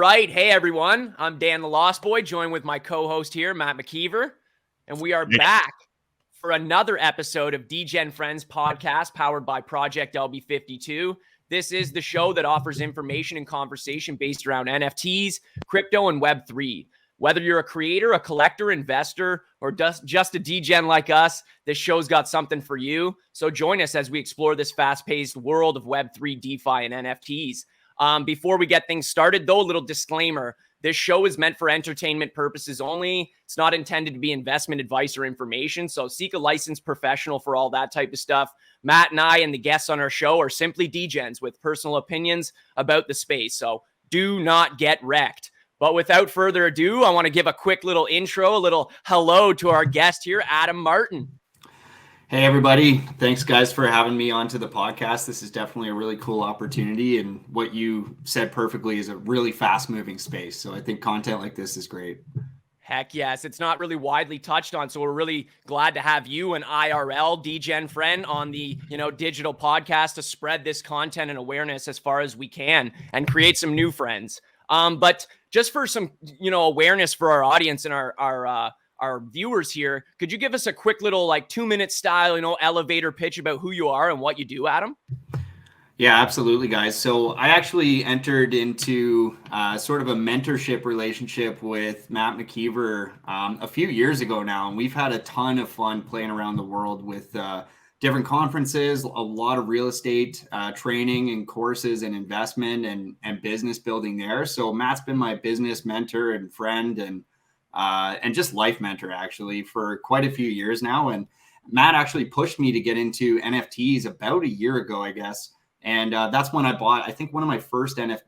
Right. Hey, everyone. I'm Dan the Lost Boy, joined with my co-host here, Matt McKeever. And we are back for another episode of Degen Frens Podcast, powered by Project LB52. This is the show that offers information and conversation based around NFTs, crypto, and Web3. Whether you're a creator, a collector, investor, or just a degen like us, this show's got something for you. So join us as we explore this fast-paced world of Web3, DeFi, and NFTs. Before we get things started, though, a little disclaimer. This show is meant for entertainment purposes only. It's not intended to be investment advice or information, so seek a licensed professional for all that type of stuff. Matt and I and the guests on our show are simply degens with personal opinions about the space, so do not get wrecked. But without further ado, I want to give a quick little intro, a little hello to our guest here, Adam Martin. Hey, everybody. Thanks, guys, for having me onto the podcast. This is definitely a really cool opportunity. And what you said perfectly is a really fast-moving space. So I think content like this is great. Heck yes. It's not really widely touched on. So we're really glad to have you and IRL, Degen Frens, on the digital podcast to spread this content and awareness as far as we can and create some new friends. But just for some, awareness for our audience and our viewers here, could you give us a quick little 2-minute style, elevator pitch about who you are and what you do, Adam? Yeah, absolutely, guys. So I actually entered into sort of a mentorship relationship with Matt McKeever a few years ago now, and we've had a ton of fun playing around the world with different conferences, a lot of real estate training and courses and investment and business building there. So Matt's been my business mentor and friend and just life mentor actually for quite a few years now. And Matt actually pushed me to get into NFTs about a year ago, I guess. And that's when I bought, I think one of my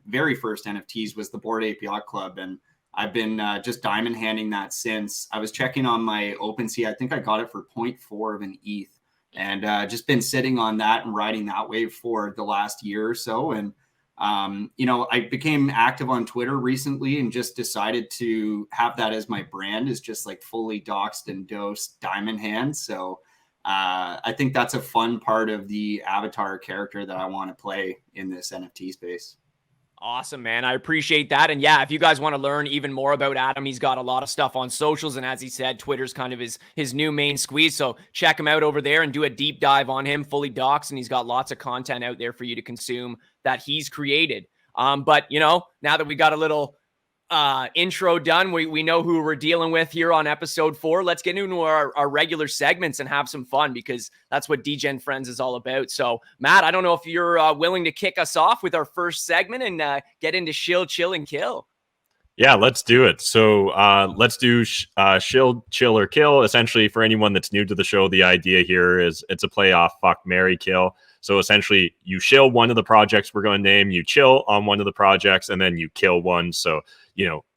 very first NFTs was the Bored Ape Yacht Club. And I've been just diamond handing that since. I was checking on my OpenSea. I think I got it for 0.4 of an ETH and just been sitting on that and riding that wave for the last year or so. And I became active on Twitter recently and just decided to have that as my brand, is just fully doxed and dosed diamond hand. So I think that's a fun part of the avatar character that I want to play in this NFT space. Awesome, man. I appreciate that. And yeah, if you guys want to learn even more about Adam, he's got a lot of stuff on socials. And as he said, Twitter's kind of his new main squeeze. So check him out over there and do a deep dive on him, fully doxed. And he's got lots of content out there for you to consume that he's created. But now that we got a little intro done, we know who we're dealing with here on episode 4. Let's get into our regular segments and have some fun, because that's what Degen Frens is all about. So Matt, I don't know if you're willing to kick us off with our first segment and get into shill, chill, and kill. Yeah, let's do it. So let's do shill, chill, or kill. Essentially, for anyone that's new to the show, the idea here is it's a play off fuck, marry, kill. So essentially, you shill one of the projects we're going to name, you chill on one of the projects, and then you kill one. So,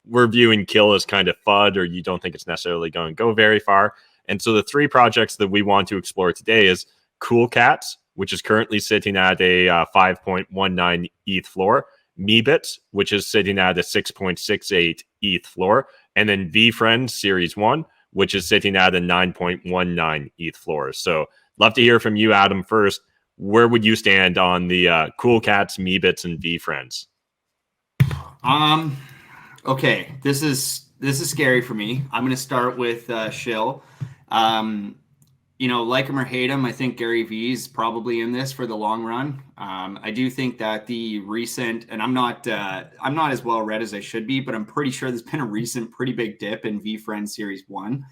we're viewing kill as kind of FUD, or you don't think it's necessarily going to go very far. And so the 3 projects that we want to explore today is Cool Cats, which is currently sitting at a 5.19 ETH floor, Meebits, which is sitting at a 6.68 ETH floor, and then VFriend Series 1, which is sitting at a 9.19 ETH floor. So love to hear from you, Adam, first. Where would you stand on the Cool Cats, Meebits, and VFriends? Okay, this is scary for me. I'm going to start with shill. Like him or hate him, I think Gary Vee is probably in this for the long run. I do think that the recent, and I'm not as well read as I should be, but I'm pretty sure there's been a recent pretty big dip in VFriend Series 1.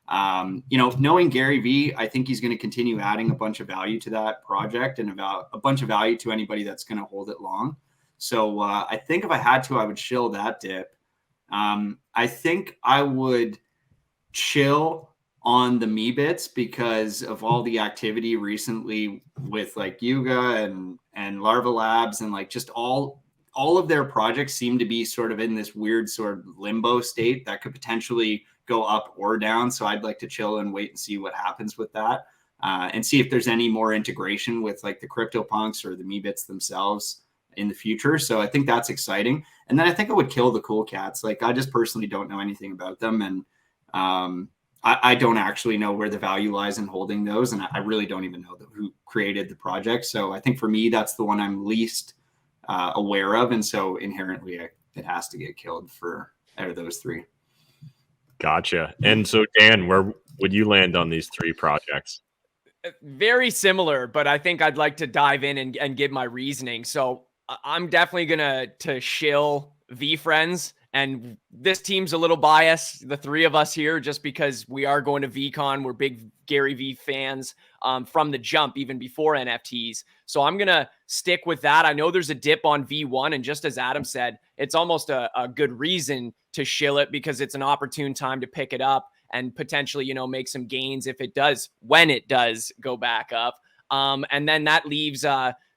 Knowing Gary Vee, I think he's going to continue adding a bunch of value to that project and about a bunch of value to anybody that's going to hold it long. So I think if I had to, I would shill that dip. I think I would chill on the Meebits because of all the activity recently with Yuga and Larva Labs and just all of their projects seem to be sort of in this weird sort of limbo state that could potentially go up or down. So I'd like to chill and wait and see what happens with that and see if there's any more integration with the CryptoPunks or the Meebits themselves in the future. So I think that's exciting. And then I think I would kill the Cool Cats. I just personally don't know anything about them. And I don't actually know where the value lies in holding those. And I really don't even know who created the project. So I think for me, that's the one I'm least aware of. And so inherently it has to get killed for out of those three. Gotcha. And so, Dan, where would you land on these three projects? Very similar, but I think I'd like to dive in and give my reasoning. So I'm definitely gonna shill VFriends, and this team's a little biased, the three of us here, just because we are going to VCon. We're big Gary V fans from the jump, even before NFTs. So I'm gonna stick with that. I know there's a dip on V1, and just as Adam said, it's almost a good reason to shill it because it's an opportune time to pick it up and potentially, make some gains when it does go back up. And then that leaves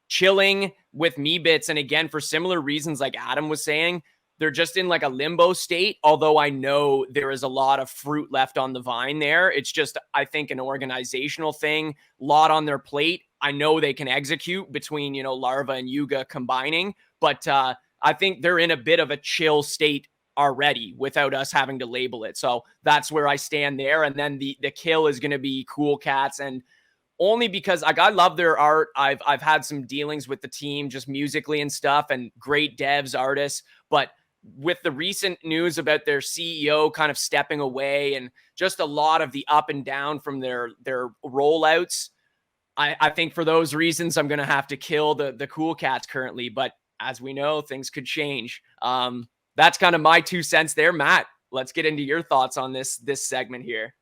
chilling with Meebits. And again, for similar reasons, like Adam was saying, they're just in like a limbo state. Although I know there is a lot of fruit left on the vine there. It's just, I think, an organizational thing, a lot on their plate. I know they can execute between, Larva and Yuga combining, but I think they're in a bit of a chill state already without us having to label it. So that's where I stand there. And then the kill is going to be Cool Cats, and only because I love their art. I've had some dealings with the team just musically and stuff, and great devs, artists, but with the recent news about their CEO kind of stepping away and just a lot of the up and down from their rollouts, I think for those reasons, I'm going to have to kill the Cool Cats currently. But as we know, things could change. That's kind of my 2 cents there. Matt, let's get into your thoughts on this segment here.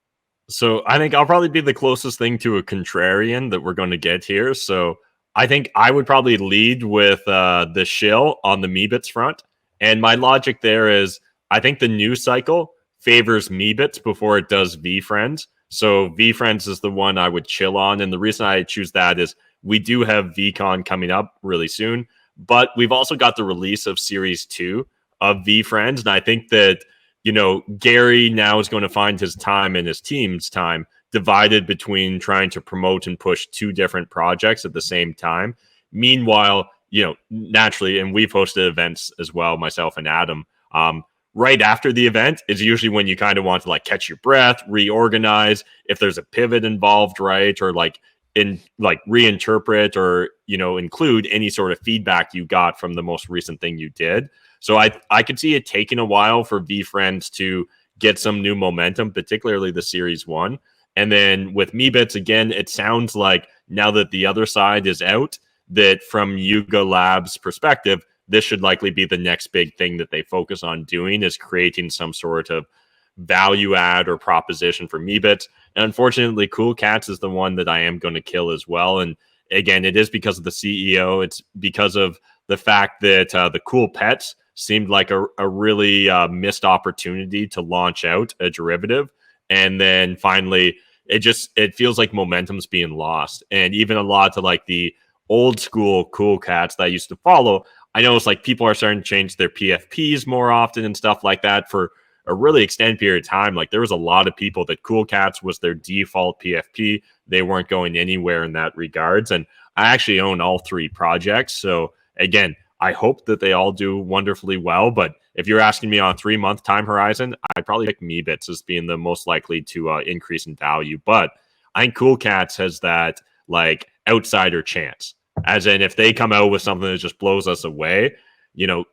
So I think I'll probably be the closest thing to a contrarian that we're going to get here. So I think I would probably lead with the shill on the Meebits front. And my logic there is I think the news cycle favors Meebits before it does VFriends. So VFriends is the one I would chill on. And the reason I choose that is we do have VCon coming up really soon, but we've also got the release of Series 2 of VFriends. And I think that, Gary now is going to find his time and his team's time divided between trying to promote and push two different projects at the same time. Meanwhile, naturally, and we've hosted events as well, myself and Adam, right after the event is usually when you kind of want to like catch your breath, reorganize, if there's a pivot involved, right? Or reinterpret or, include any sort of feedback you got from the most recent thing you did. So I could see it taking a while for VFriends to get some new momentum, particularly the Series 1. And then with Meebits, again, it sounds like now that the other side is out, that from Yuga Labs' perspective, this should likely be the next big thing that they focus on doing, is creating some sort of value add or proposition for Meebits. And unfortunately, Cool Cats is the one that I am going to kill as well. And again, it is because of the CEO. It's because of the fact that the Cool Pets seemed like a really missed opportunity to launch out a derivative. And then finally, it feels like momentum's being lost. And even a lot to like the old school Cool Cats that I used to follow, I know it's like people are starting to change their PFPs more often and stuff like that for a really extended period of time. Like there was a lot of people that Cool Cats was their default PFP. They weren't going anywhere in that regards. And I actually own all three projects. So again, I hope that they all do wonderfully well. But if you're asking me on a 3-month time horizon, I'd probably pick Meebits as being the most likely to increase in value. But I think Cool Cats has that like outsider chance. As in, if they come out with something that just blows us away,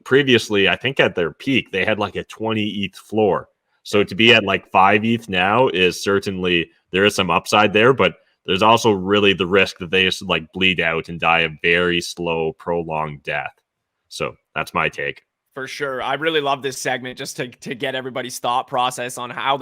previously, I think at their peak, they had like a 20 ETH floor. So to be at like 5 ETH now is certainly, there is some upside there, but there's also really the risk that they just like bleed out and die a very slow, prolonged death. So that's my take. For sure. I really love this segment just to get everybody's thought process on how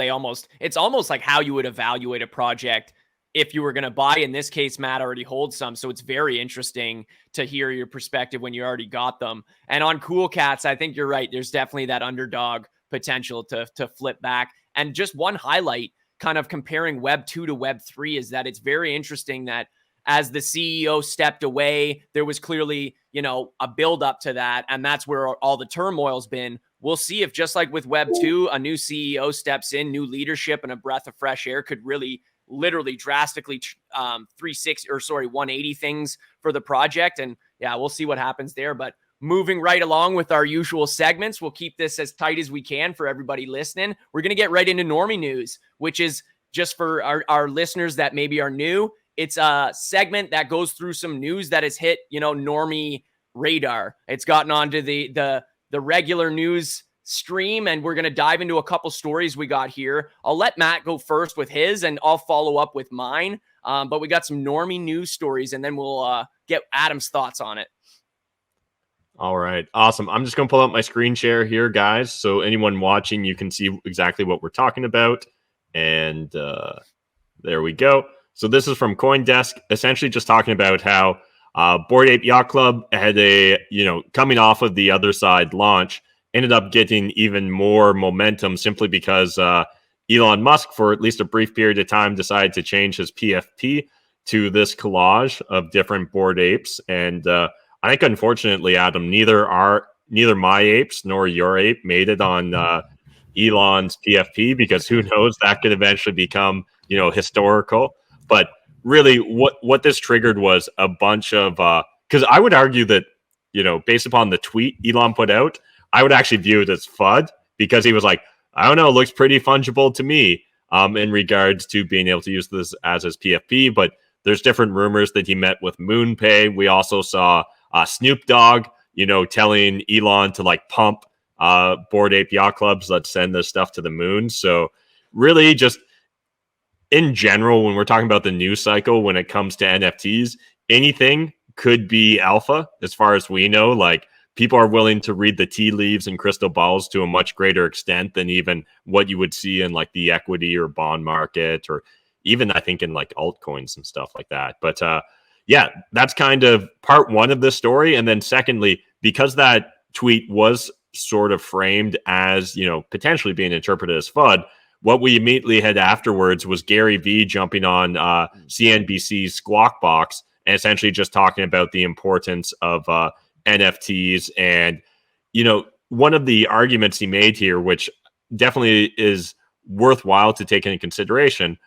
it's almost like how you would evaluate a project if you were going to buy. In this case, Matt already holds some. So it's very interesting to hear your perspective when you already got them. And on Cool Cats, I think you're right. There's definitely that underdog potential to flip back. And just one highlight kind of comparing Web 2 to Web 3 is that it's very interesting that as the CEO stepped away, there was clearly, a build up to that. And that's where all the turmoil's been. We'll see if, just like with Web 2, a new CEO steps in, new leadership and a breath of fresh air could really literally drastically 180 things for the project. And yeah, we'll see what happens there. But moving right along with our usual segments, we'll keep this as tight as we can for everybody listening. We're going to get right into Normie News, which is just for our listeners that maybe are new. It's a segment that goes through some news that has hit, Normie radar. It's gotten onto the the regular news stream, and we're going to dive into a couple stories we got here. I'll let Matt go first with his, and I'll follow up with mine. But we got some Normie news stories, and then we'll get Adam's thoughts on it. All right. Awesome. I'm just going to pull up my screen share here, guys. So anyone watching, you can see exactly what we're talking about. And there we go. So this is from CoinDesk, essentially just talking about how Bored Ape Yacht Club had coming off of the other side launch, ended up getting even more momentum simply because Elon Musk, for at least a brief period of time, decided to change his PFP to this collage of different Bored Apes. And I think, unfortunately, Adam, neither my apes nor your ape made it on Elon's PFP, because who knows, that could eventually become, historical. But really, what this triggered was a bunch of because I would argue that, based upon the tweet Elon put out, I would actually view it as FUD, because he was like, I don't know, it looks pretty fungible to me in regards to being able to use this as his PFP. But there's different rumors that he met with Moonpay. We also saw Snoop Dogg, telling Elon to pump Bored Ape Yacht Clubs, let's send this stuff to the moon. So really, just in general, when we're talking about the news cycle, when it comes to NFTs, anything could be alpha as far as we know. People are willing to read the tea leaves and crystal balls to a much greater extent than even what you would see in the equity or bond market, or even I think in altcoins and stuff like that. But yeah, that's kind of part one of this story. And then secondly, because that tweet was sort of framed as, potentially being interpreted as FUD, what we immediately had afterwards was Gary Vee jumping on CNBC's Squawk Box and essentially just talking about the importance of NFTs. And, one of the arguments he made here, which definitely is worthwhile to take into consideration,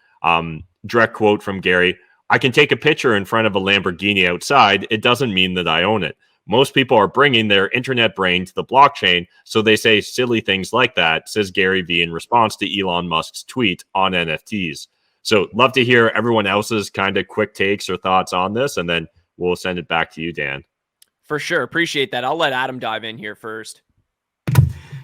direct quote from Gary: I can take a picture in front of a Lamborghini outside. It doesn't mean that I own it. Most people are bringing their internet brain to the blockchain, so they say silly things like that, says Gary Vee in response to Elon Musk's tweet on NFTs. So love to hear everyone else's kind of quick takes or thoughts on this, and then we'll send it back to you, Dan. For sure. Appreciate that. I'll let Adam dive in here first.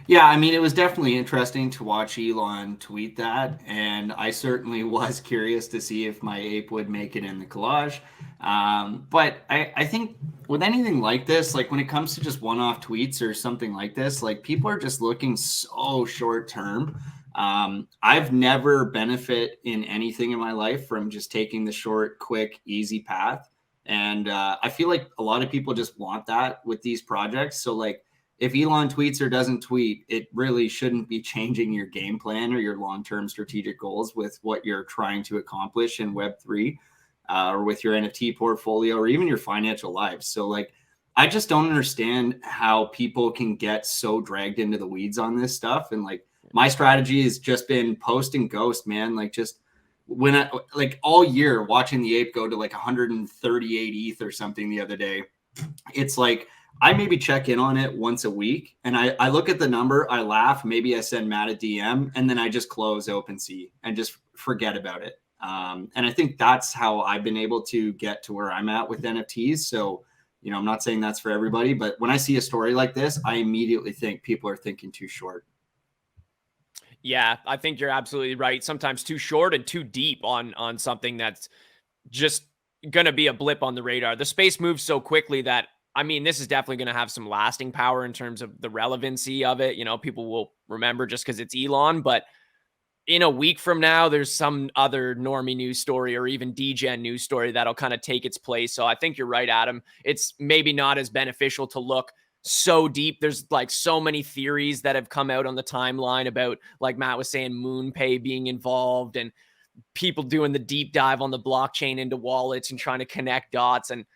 Yeah, I mean, it was definitely interesting to watch Elon tweet that, and I certainly was curious to see if my ape would make it in the collage. But I think with anything like this, when it comes to just one-off tweets or something like this, people are just looking so short-term. I've never benefit in anything in my life from just taking the short, quick, easy path. And I feel like a lot of people just want that with these projects. So if Elon tweets or doesn't tweet, it really shouldn't be changing your game plan or your long-term strategic goals with what you're trying to accomplish in Web3 or with your NFT portfolio or even your financial lives. So I just don't understand how people can get so dragged into the weeds on this stuff. And my strategy has just been post and ghost, man. Just when I all year watching the ape go to 138 ETH or something the other day, it's I maybe check in on it once a week, and I look at the number, I laugh, maybe I send Matt a DM, and then I just close OpenSea and just forget about it. And I think that's how I've been able to get to where I'm at with NFTs. So, I'm not saying that's for everybody, but when I see a story like this, I immediately think people are thinking too short. Yeah, I think you're absolutely right. Sometimes too short and too deep on something that's just going to be a blip on the radar. The space moves so quickly that, this is definitely going to have some lasting power in terms of the relevancy of it. People will remember just because it's Elon, but in a week from now, there's some other Normie news story or even Degen news story that'll kind of take its place. So I think you're right, Adam. It's maybe not as beneficial to look so deep. There's so many theories that have come out on the timeline about, like Matt was saying, Moonpay being involved and people doing the deep dive on the blockchain into wallets and trying to connect dots. And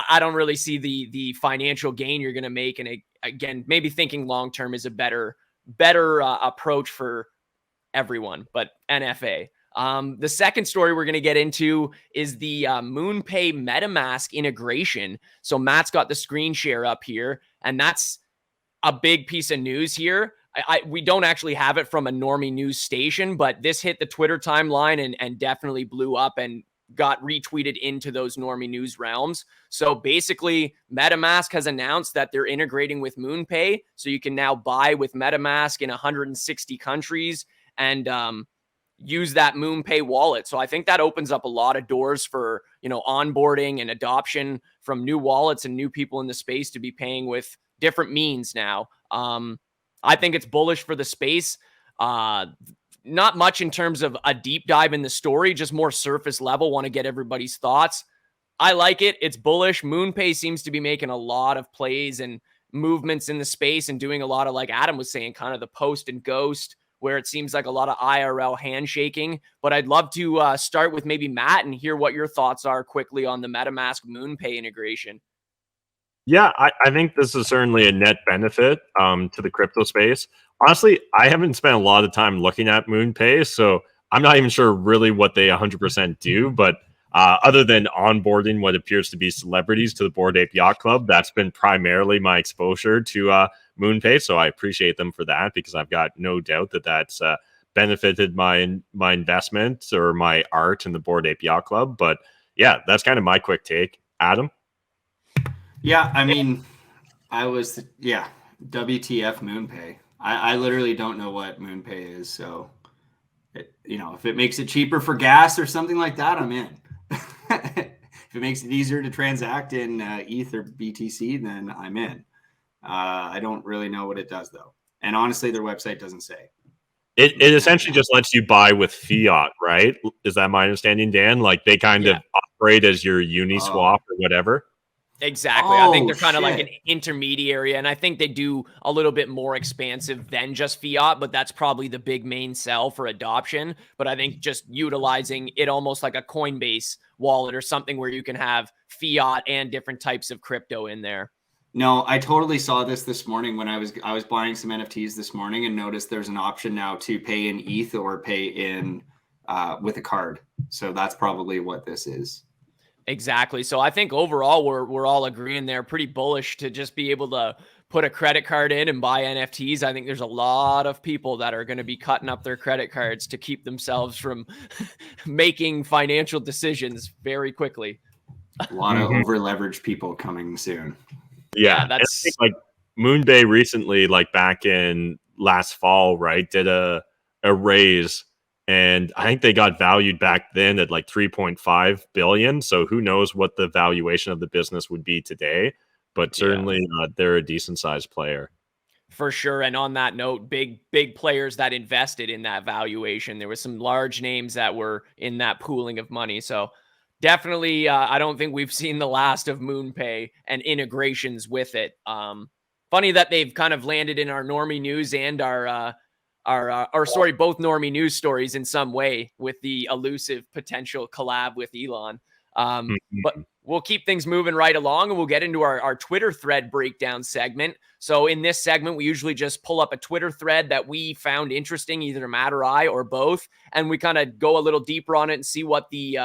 I don't really see the financial gain you're going to make. And again, maybe thinking long term is a better approach for everyone. But NFA. The second story we're going to get into is the Moonpay Metamask integration. So Matt's got the screen share up here, and that's a big piece of news here. We don't actually have it from a Normie news station, but this hit the Twitter timeline and definitely blew up. And got retweeted into those Normie news realms. So basically, MetaMask has announced that they're integrating with Moonpay, so you can now buy with MetaMask in 160 countries and use that Moonpay wallet. So I think that opens up a lot of doors for, onboarding and adoption from new wallets and new people in the space to be paying with different means now. I think it's bullish for the space. Not much in terms of a deep dive in the story, just more surface level. Want to get everybody's thoughts. I like it. It's bullish. Moonpay seems to be making a lot of plays and movements in the space and doing a lot of, like Adam was saying, kind of the post and ghost, where it seems like a lot of IRL handshaking. But I'd love to start with maybe Matt and hear what your thoughts are quickly on the MetaMask Moonpay integration. Yeah, I think this is certainly a net benefit to the crypto space. Honestly, I haven't spent a lot of time looking at Moonpay, so I'm not even sure really what they 100% do. But other than onboarding what appears to be celebrities to the Bored Ape Yacht Club, that's been primarily my exposure to Moonpay. So I appreciate them for that, because I've got no doubt that that's benefited my investment or my art in the Bored Ape Yacht Club. But yeah, that's kind of my quick take. Adam? Yeah, I mean, WTF Moonpay. I literally don't know what Moonpay is. So, if it makes it cheaper for gas or something like that, I'm in. If it makes it easier to transact in ETH or BTC, then I'm in. I don't really know what it does, though. And honestly, their website doesn't say. It essentially just lets you buy with fiat, right? Is that my understanding, Dan? Like they kind of operate as your Uniswap or whatever? Exactly. I think they're kind of like an intermediary, and I think they do a little bit more expansive than just fiat, but that's probably the big main sell for adoption. But I think just utilizing it almost like a Coinbase wallet or something where you can have fiat and different types of crypto in there. No, I totally saw this morning when I was buying some NFTs this morning and noticed there's an option now to pay in ETH or pay in with a card. So that's probably what this is. Exactly. So I think overall we're all agreeing there, pretty bullish to just be able to put a credit card in and buy NFTs. I think there's a lot of people that are going to be cutting up their credit cards to keep themselves from making financial decisions very quickly. A lot of over leveraged people coming soon. Yeah, that's like Moonpay recently, like back in last fall, right, did a raise. And I think they got valued back then at like 3.5 billion. So who knows what the valuation of the business would be today, but certainly they're a decent sized player. For sure. And on that note, big players that invested in that valuation. There was some large names that were in that pooling of money. So definitely, I don't think we've seen the last of Moonpay and integrations with it. Funny that they've kind of landed in our Normie news and both Normie news stories in some way with the elusive potential collab with Elon. But we'll keep things moving right along, and we'll get into our Twitter thread breakdown segment. So in this segment, we usually just pull up a Twitter thread that we found interesting, either Matt or I or both, and we kind of go a little deeper on it and see what the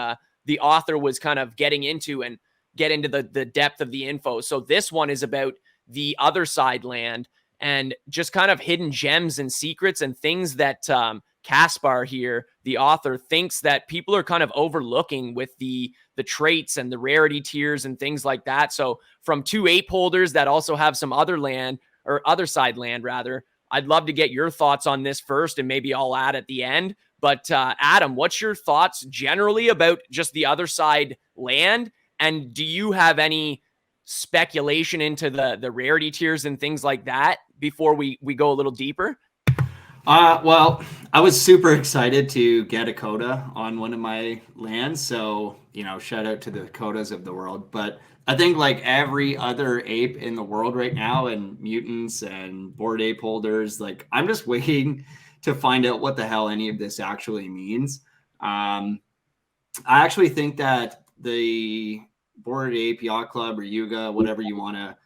author was kind of getting into and get into the depth of the info. So this one is about the other side land and just kind of hidden gems and secrets and things that Kaspar here, the author, thinks that people are kind of overlooking with the traits and the rarity tiers and things like that. So from two ape holders that also have some other land, or other side land rather, I'd love to get your thoughts on this first, and maybe I'll add at the end. But Adam, what's your thoughts generally about just the other side land? And do you have any speculation into the rarity tiers and things like that before we go a little deeper? Well, I was super excited to get a coda on one of my lands. So, shout out to the codas of the world. But I think like every other ape in the world right now, and mutants and Bored Ape holders, like I'm just waiting to find out what the hell any of this actually means. I actually think that the Bored Ape Yacht Club, or Yuga, whatever you want to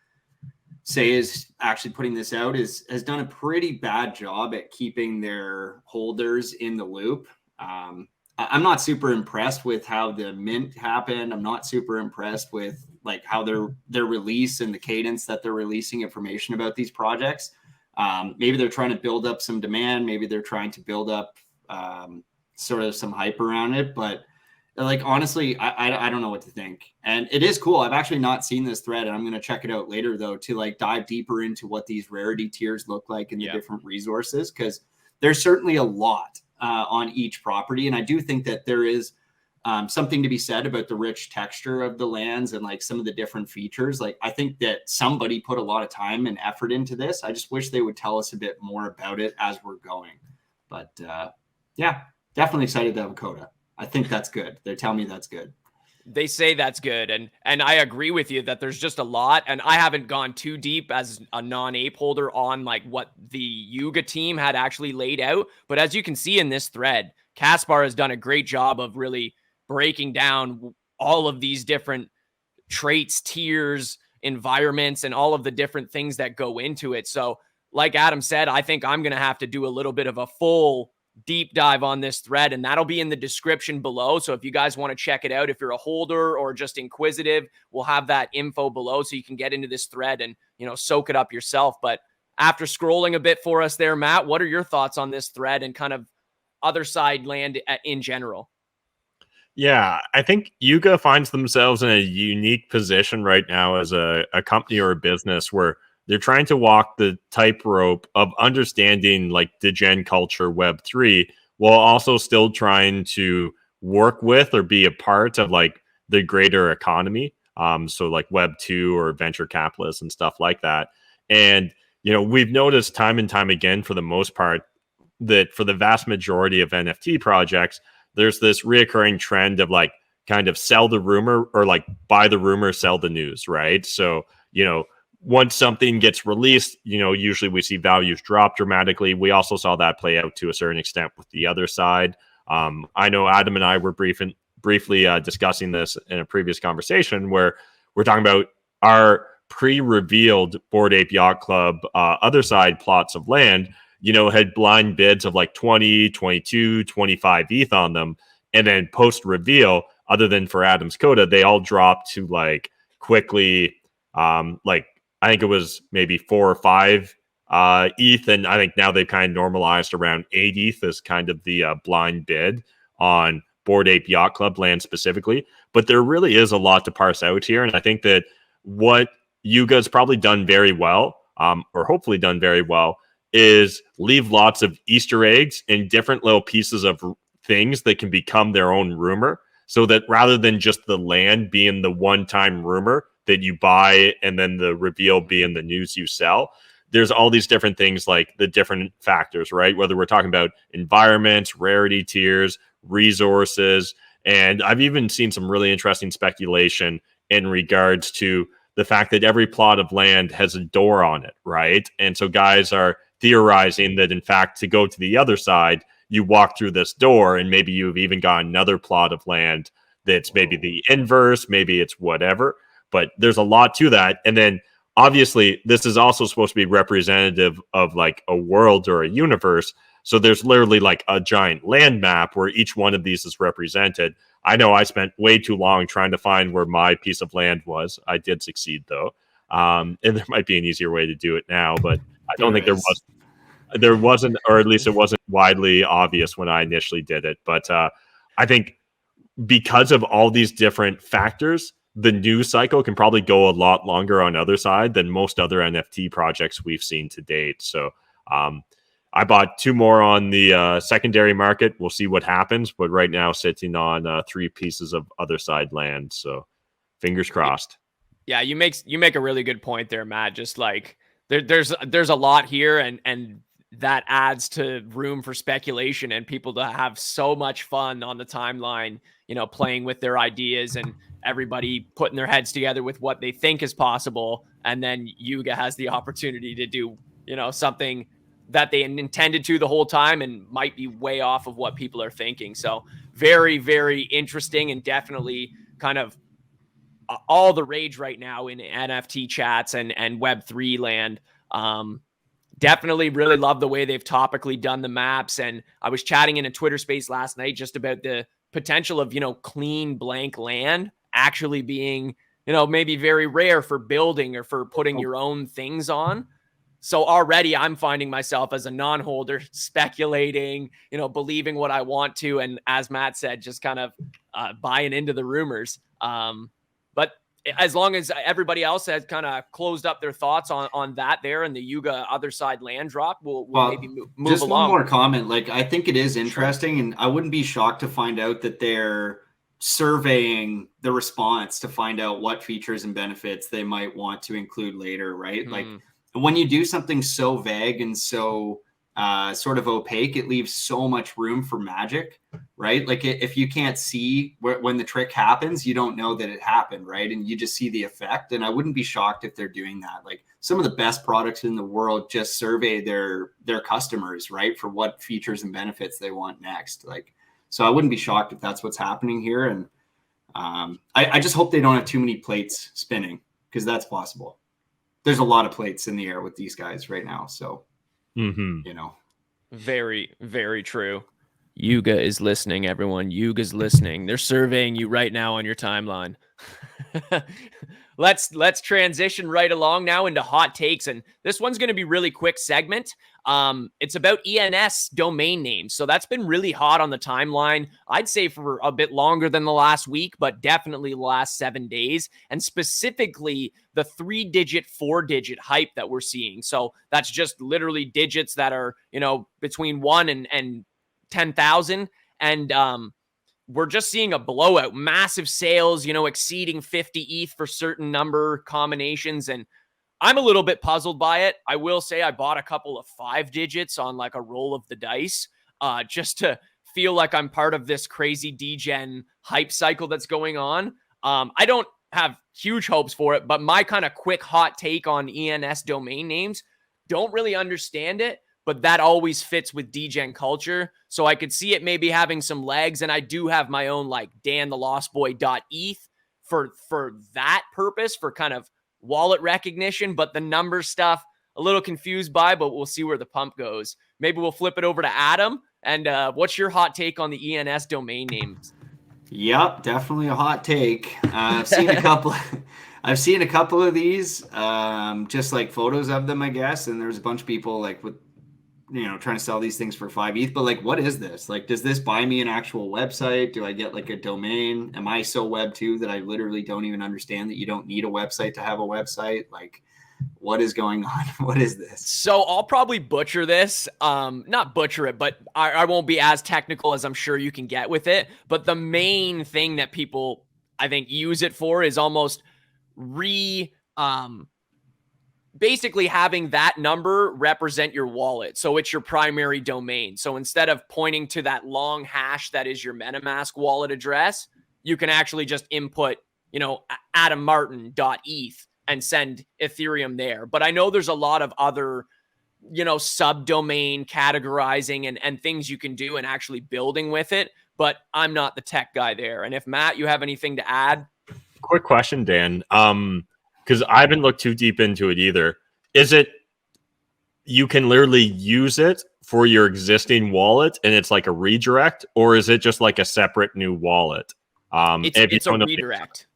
say, is actually putting this out, has done a pretty bad job at keeping their holders in the loop. I'm not super impressed with how the mint happened. I'm not super impressed with like how their release and the cadence that they're releasing information about these projects. Maybe they're trying to build up some demand. Maybe they're trying to build up sort of some hype around it, but Like, honestly, I don't know what to think. And it is cool. I've actually not seen this thread, and I'm going to check it out later, though, to like dive deeper into what these rarity tiers look like and the different resources, because there's certainly a lot on each property. And I do think that there is something to be said about the rich texture of the lands and like some of the different features. Like, I think that somebody put a lot of time and effort into this. I just wish they would tell us a bit more about it as we're going. But yeah, definitely excited to have a coda. I think that's good. They're telling me that's good. They say that's good. And I agree with you that there's just a lot. And I haven't gone too deep as a non-ape holder on like what the Yuga team had actually laid out. But as you can see in this thread, Caspar has done a great job of really breaking down all of these different traits, tiers, environments, and all of the different things that go into it. So like Adam said, I think I'm going to have to do a little bit of a full deep dive on this thread, and that'll be in the description below. So if you guys want to check it out, if you're a holder or just inquisitive, we'll have that info below so you can get into this thread and, you know, soak it up yourself. But after scrolling a bit for us there, Matt, what are your thoughts on this thread and kind of other side land in general? Yeah, I think Yuga finds themselves in a unique position right now as a company or a business where they're trying to walk the tightrope of understanding like Degen culture Web3 while also still trying to work with or be a part of like the greater economy. So like Web2 or venture capitalists and stuff like that. And, you know, we've noticed time and time again, for the most part, that for the vast majority of NFT projects, there's this reoccurring trend of like kind of sell the rumor or like buy the rumor, sell the news, right? So, you know, once something gets released, you know, usually we see values drop dramatically. We also saw that play out to a certain extent with the other side. I know Adam and I were briefly discussing this in a previous conversation where we're talking about our pre-revealed Bored Ape Yacht Club other side plots of land, you know, had blind bids of like 20, 22, 25 ETH on them. And then post-reveal, other than for Adam's coda, they all dropped to like quickly, like I think it was maybe 4 or 5 ETH. And I think now they've kind of normalized around 8 ETH as kind of the blind bid on Bored Ape Yacht Club land specifically. But there really is a lot to parse out here. And I think that what Yuga's probably done very well, or hopefully done very well, is leave lots of Easter eggs and different little pieces of things that can become their own rumor. So that rather than just the land being the one-time rumor that you buy and then the reveal being the news you sell, there's all these different things like the different factors, right? Whether we're talking about environments, rarity tiers, resources, and I've even seen some really interesting speculation in regards to the fact that every plot of land has a door on it, right? And so guys are theorizing that, in fact, to go to the other side, you walk through this door and maybe you've even got another plot of land that's maybe the inverse, maybe it's whatever. But there's a lot to that. And then obviously this is also supposed to be representative of like a world or a universe. So there's literally like a giant land map where each one of these is represented. I know I spent way too long trying to find where my piece of land was. I did succeed though. And there might be an easier way to do it now, but I don't think there wasn't, or at least it wasn't widely obvious when I initially did it. But I think because of all these different factors, the news cycle can probably go a lot longer on other side than most other NFT projects we've seen to date. So I bought 2 more on the secondary market. We'll see what happens. But right now sitting on 3 pieces of other side land. So fingers crossed. Yeah, you make a really good point there, Matt. Just like there's a lot here, and that adds to room for speculation and people to have so much fun on the timeline, you know, playing with their ideas and everybody putting their heads together with what they think is possible. And then Yuga has the opportunity to do, you know, something that they intended to the whole time and might be way off of what people are thinking. So very, very interesting, and definitely kind of all the rage right now in NFT chats and Web3 land. Definitely really love the way they've topically done the maps. And I was chatting in a Twitter space last night just about the potential of, you know, clean blank land actually being, you know, maybe very rare for building or for putting your own things on. So already I'm finding myself as a non-holder speculating, believing what I want to. And as Matt said, just kind of buying into the rumors. But as long as everybody else has kind of closed up their thoughts on that there and the Yuga other side land drop, we'll maybe move just along. One more comment. Like, I think it is interesting, and I wouldn't be shocked to find out that they're surveying the response to find out what features and benefits they might want to include later, right? Like, when you do something so vague and so sort of opaque, it leaves so much room for magic, right? Like, if you can't see when the trick happens, you don't know that it happened, right? And you just see the effect. And I wouldn't be shocked if they're doing that. Like, some of the best products in the world just survey their customers, right, for what features and benefits they want next. Like, so I wouldn't be shocked if that's what's happening here. And I just hope they don't have too many plates spinning, because that's possible. There's a lot of plates in the air with these guys right now. So, Very, very true. Yuga is listening, everyone. Yuga's listening. They're surveying you right now on your timeline. Let's transition right along now into hot takes. And this one's going to be really quick segment. It's about ENS domain names. So that's been really hot on the timeline. I'd say for a bit longer than the last week, but definitely the last 7 days. And specifically the 3-digit, 4-digit hype that we're seeing. So that's just literally digits that are, between 1 and 10,000. And, we're just seeing a blowout, massive sales, exceeding 50 ETH for certain number combinations. And I'm a little bit puzzled by it. I will say I bought a couple of 5 digits on like a roll of the dice, just to feel like I'm part of this crazy degen hype cycle that's going on. I don't have huge hopes for it, but my kind of quick hot take on ENS domain names, don't really understand it. But that always fits with degen culture. So I could see it maybe having some legs. And I do have my own like DanTheLostBoy.eth for that purpose, for kind of wallet recognition. But the number stuff, a little confused by, but we'll see where the pump goes. Maybe we'll flip it over to Adam. And what's your hot take on the ENS domain names? Yep, definitely a hot take. I've seen a couple. I've seen a couple of these, just like photos of them, I guess. And there's a bunch of people like with, trying to sell these things for 5 ETH, but like, what is this? Like, does this buy me an actual website? Do I get like a domain? Am I so web 2 that I literally don't even understand that you don't need a website to have a website? Like, what is going on? What is this? So I'll probably butcher this, not butcher it, but I won't be as technical as I'm sure you can get with it. But the main thing that people, I think, use it for is almost basically having that number represent your wallet. So it's your primary domain. So instead of pointing to that long hash that is your MetaMask wallet address, you can actually just input, AdamMartin.eth and send Ethereum there. But I know there's a lot of other, subdomain categorizing and things you can do and actually building with it. But I'm not the tech guy there. And if Matt, you have anything to add? Quick question, Dan. Because I haven't looked too deep into it either. Is it you can literally use it for your existing wallet and it's like a redirect, or is it just like a separate new wallet? It's a redirect.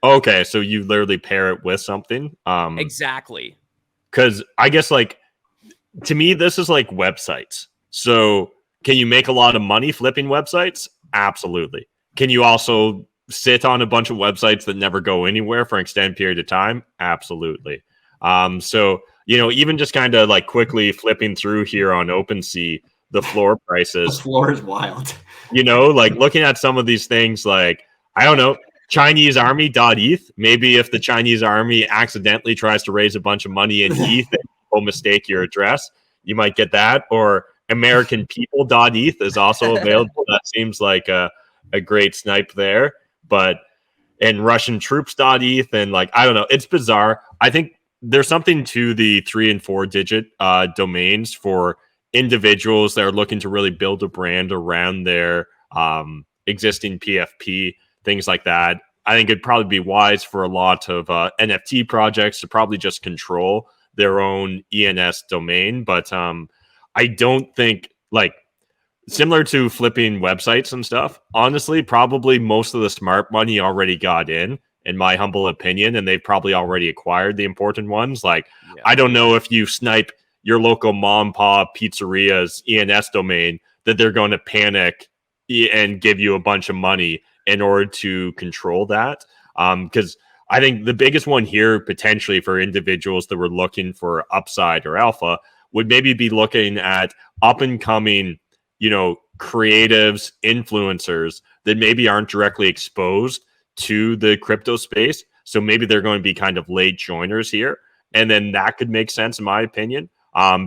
Okay, so you literally pair it with something. Exactly. Because I guess like to me, this is like websites. So can you make a lot of money flipping websites? Absolutely. Can you also sit on a bunch of websites that never go anywhere for an extended period of time? Absolutely. So, even just kind of like quickly flipping through here on OpenSea, the floor prices. The floor is wild. Like looking at some of these things, like, I don't know, ChineseArmy.eth. Maybe if the Chinese army accidentally tries to raise a bunch of money in ETH and will mistake your address, you might get that. Or AmericanPeople.eth is also available. That seems like a great snipe there. But and Russian troops.eth and like, I don't know, it's bizarre. I think there's something to the 3 and 4 digit domains for individuals that are looking to really build a brand around their existing PFP, things like that. I think it'd probably be wise for a lot of NFT projects to probably just control their own ENS domain. But I don't think, like, similar to flipping websites and stuff, honestly, probably most of the smart money already got in in my humble opinion, and they've probably already acquired the important ones. Like, Yeah. I don't know if you snipe your local mom pop pizzeria's ENS domain that they're going to panic and give you a bunch of money in order to control that. Because I think the biggest one here potentially for individuals that were looking for upside or alpha would maybe be looking at up and coming, creatives, influencers that maybe aren't directly exposed to the crypto space. So maybe they're going to be kind of late joiners here. And then that could make sense in my opinion.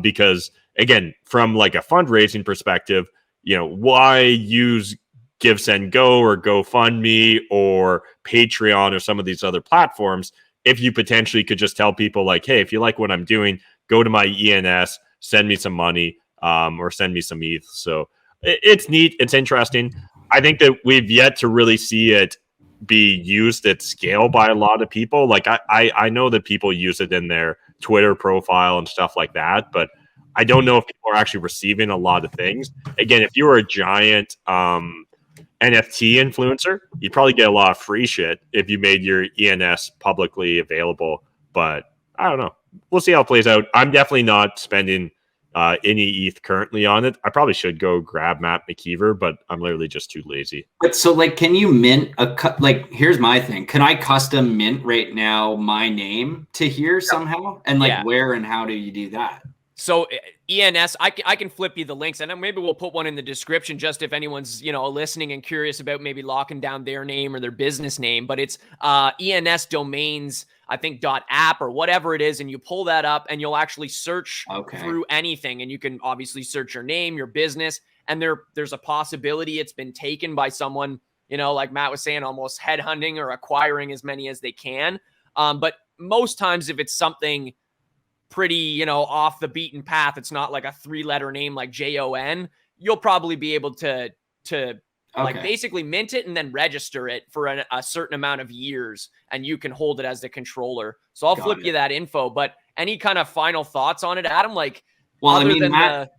Because again, from like a fundraising perspective, why use Give, Send, Go or GoFundMe or Patreon or some of these other platforms if you potentially could just tell people like, hey, if you like what I'm doing, go to my ENS, send me some money, or send me some ETH. So it's neat. It's interesting. I think that we've yet to really see it be used at scale by a lot of people. Like I know that people use it in their Twitter profile and stuff like that, but I don't know if people are actually receiving a lot of things. Again, if you were a giant NFT influencer, you'd probably get a lot of free shit if you made your ENS publicly available. But I don't know. We'll see how it plays out. I'm definitely not spending any ETH currently on it. I probably should go grab Matt McKeever, but I'm literally just too lazy. But so like, can you mint here's my thing. Can I custom mint right now my name to here somehow? And where and how do you do that? So ENS, I can flip you the links, and maybe we'll put one in the description just if anyone's, listening and curious about maybe locking down their name or their business name. But it's ENS domains, I think .app or whatever it is, and you pull that up and you'll actually search through anything, and you can obviously search your name, your business, and there's a possibility it's been taken by someone, like Matt was saying, almost headhunting or acquiring as many as they can. But most times if it's something pretty, off the beaten path, it's not like a 3-letter name like JON, you'll probably be able to like basically mint it and then register it for a certain amount of years, and you can hold it as the controller. So I'll flip you that info. But any kind of final thoughts on it, Adam? Well, I mean,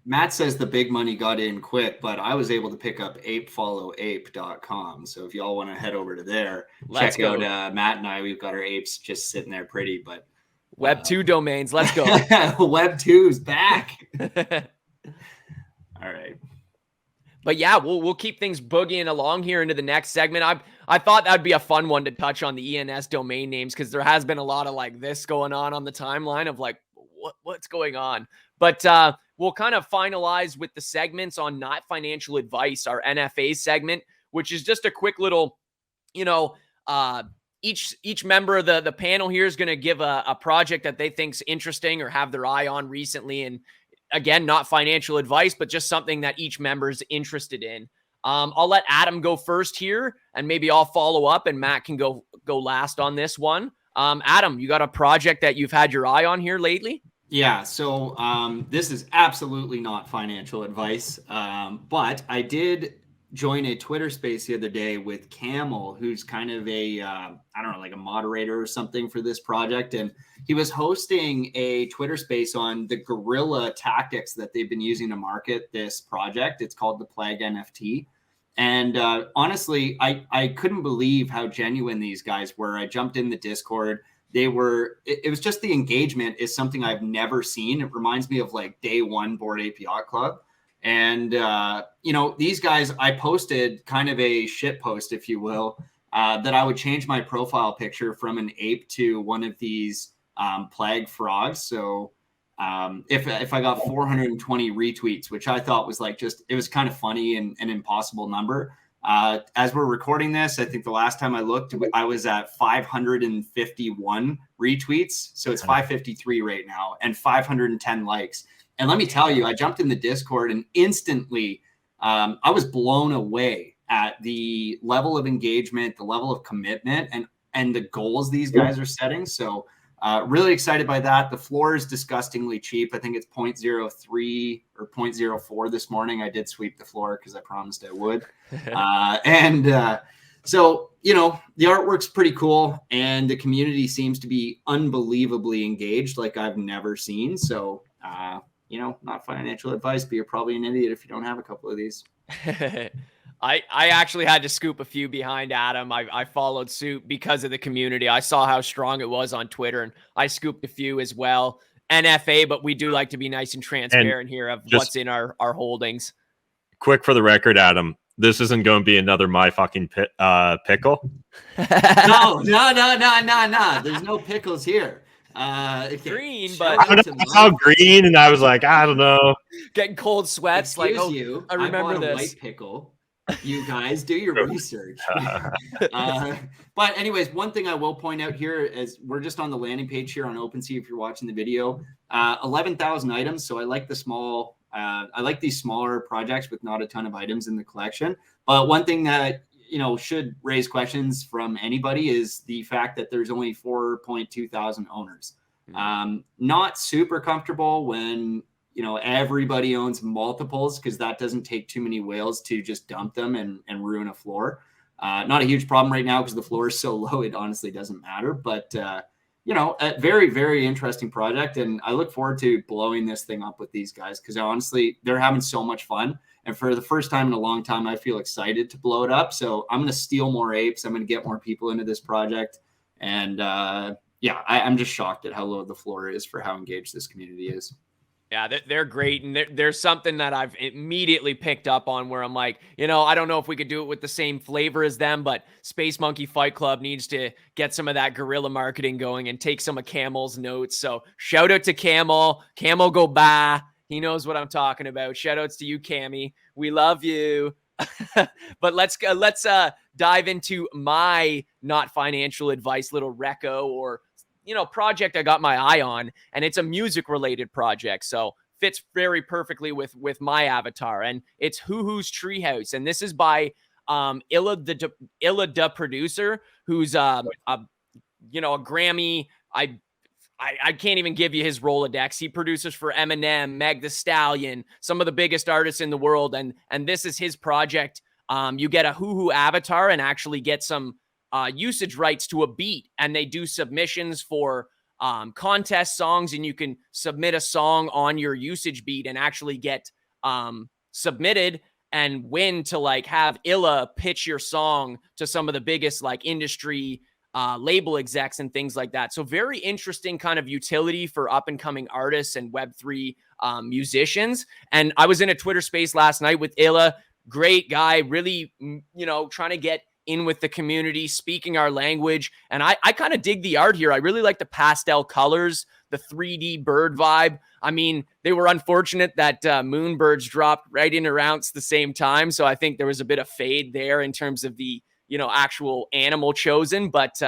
Matt says the big money got in quick, but I was able to pick up ape.com. So if y'all want to head over to there, check out Matt and I. We've got our apes just sitting there pretty, but Web 2 domains. Let's go. Web 2's back. All right. But yeah, we'll keep things boogieing along here into the next segment. I thought that'd be a fun one to touch on the ENS domain names, because there has been a lot of like this going on the timeline of like what's going on. But we'll kind of finalize with the segments on Not Financial Advice, our NFA segment, which is just a quick little, each member of the panel here is going to give a project that they think's interesting or have their eye on recently. And again, not financial advice, but just something that each member is interested in. I'll let Adam go first here, and maybe I'll follow up, and Matt can go last on this one. Adam, you got a project that you've had your eye on here lately? Yeah, so this is absolutely not financial advice, but I did join a Twitter space the other day with Camel, who's kind of a, like a moderator or something for this project. And he was hosting a Twitter space on the guerrilla tactics that they've been using to market this project. It's called the Plague NFT. And honestly, I couldn't believe how genuine these guys were. I jumped in the Discord. It was just the engagement is something I've never seen. It reminds me of like day one Bored Ape Yacht Club. And, these guys, I posted kind of a shit post, if you will, that I would change my profile picture from an ape to one of these plague frogs. So if I got 420 retweets, which I thought was like it was kind of funny and an impossible number. As we're recording this, I think the last time I looked, I was at 551 retweets. So it's 553 right now and 510 likes. And let me tell you, I jumped in the Discord and instantly I was blown away at the level of engagement, the level of commitment, and the goals these guys are setting. So really excited by that. The floor is disgustingly cheap. I think it's 0.03 or 0.04 this morning. I did sweep the floor because I promised I would. So, the artwork's pretty cool, and the community seems to be unbelievably engaged like I've never seen. So, not financial advice, but you're probably an idiot if you don't have a couple of these. I actually had to scoop a few behind Adam. I followed suit because of the community. I saw how strong it was on Twitter, and I scooped a few as well. NFA, but we do like to be nice and transparent here of what's in our holdings. Quick for the record, Adam, this isn't going to be another my fucking pickle. No. There's no pickles here. Green, shout but out to I saw green, and I was like, I don't know. getting cold sweats. Excuse like, oh, you, I remember bought a this. white pickle. You guys do your research. But anyways, one thing I will point out here is we're just on the landing page here on OpenSea. If you're watching the video, 11,000 items. So I like the small. I like these smaller projects with not a ton of items in the collection. But one thing that should raise questions from anybody is the fact that there's only 4.2 thousand owners. Not super comfortable when everybody owns multiples, because that doesn't take too many whales to just dump them and ruin a floor. Not a huge problem right now because the floor is so low, it honestly doesn't matter. But a very, very interesting project, and I look forward to blowing this thing up with these guys, because honestly, they're having so much fun. And for the first time in a long time, I feel excited to blow it up. So I'm going to steal more apes. I'm going to get more people into this project. And I'm just shocked at how low the floor is for how engaged this community is. Yeah, they're great. And there's something that I've immediately picked up on where I'm like, I don't know if we could do it with the same flavor as them, but Space Monkey Fight Club needs to get some of that guerrilla marketing going and take some of Camel's notes. So shout out to Camel. Camel go bye. He knows what I'm talking about. Shout outs to you, Cammy. We love you. But let's dive into my not financial advice little reco or project I got my eye on, and it's a music related project. So fits very perfectly with my avatar, and it's Hoo-Hoo's Treehouse. And this is by Illa the producer, who's a Grammy. I can't even give you his Rolodex. He produces for Eminem, Meg Thee Stallion, some of the biggest artists in the world. And this is his project. You get a Hoo-Hoo avatar and actually get some usage rights to a beat. And they do submissions for contest songs. And you can submit a song on your usage beat and actually get submitted and win to have Illa pitch your song to some of the biggest industry label execs and things like that. So very interesting kind of utility for up and coming artists and Web3 musicians. And I was in a Twitter space last night with Illa, great guy, really, trying to get in with the community, speaking our language. And I kind of dig the art here. I really like the pastel colors, the 3D bird vibe. I mean, they were unfortunate that Moonbirds dropped right in around the same time. So I think there was a bit of fade there in terms of the actual animal chosen, but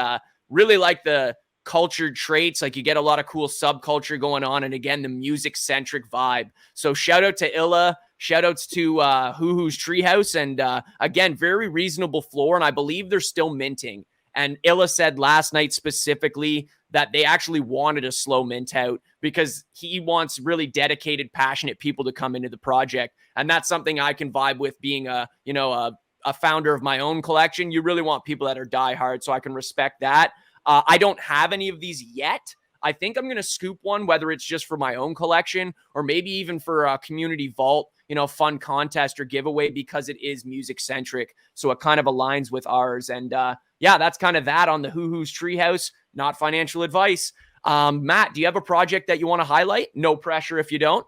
really like the cultured traits. You get a lot of cool subculture going on. And again, the music centric vibe. So shout out to Illa, shout outs to Hoo-Hoo's Treehouse. And again, very reasonable floor. And I believe they're still minting. And Illa said last night specifically that they actually wanted a slow mint out because he wants really dedicated, passionate people to come into the project. And that's something I can vibe with, being a founder of my own collection. You really want people that are diehard, so I can respect that. I don't have any of these yet. I think I'm going to scoop one, whether it's just for my own collection or maybe even for a community vault, fun contest or giveaway, because it is music centric. So it kind of aligns with ours. And that's kind of that on the Hoo-Hoo's Treehouse. Not financial advice. Matt, do you have a project that you want to highlight? No pressure if you don't.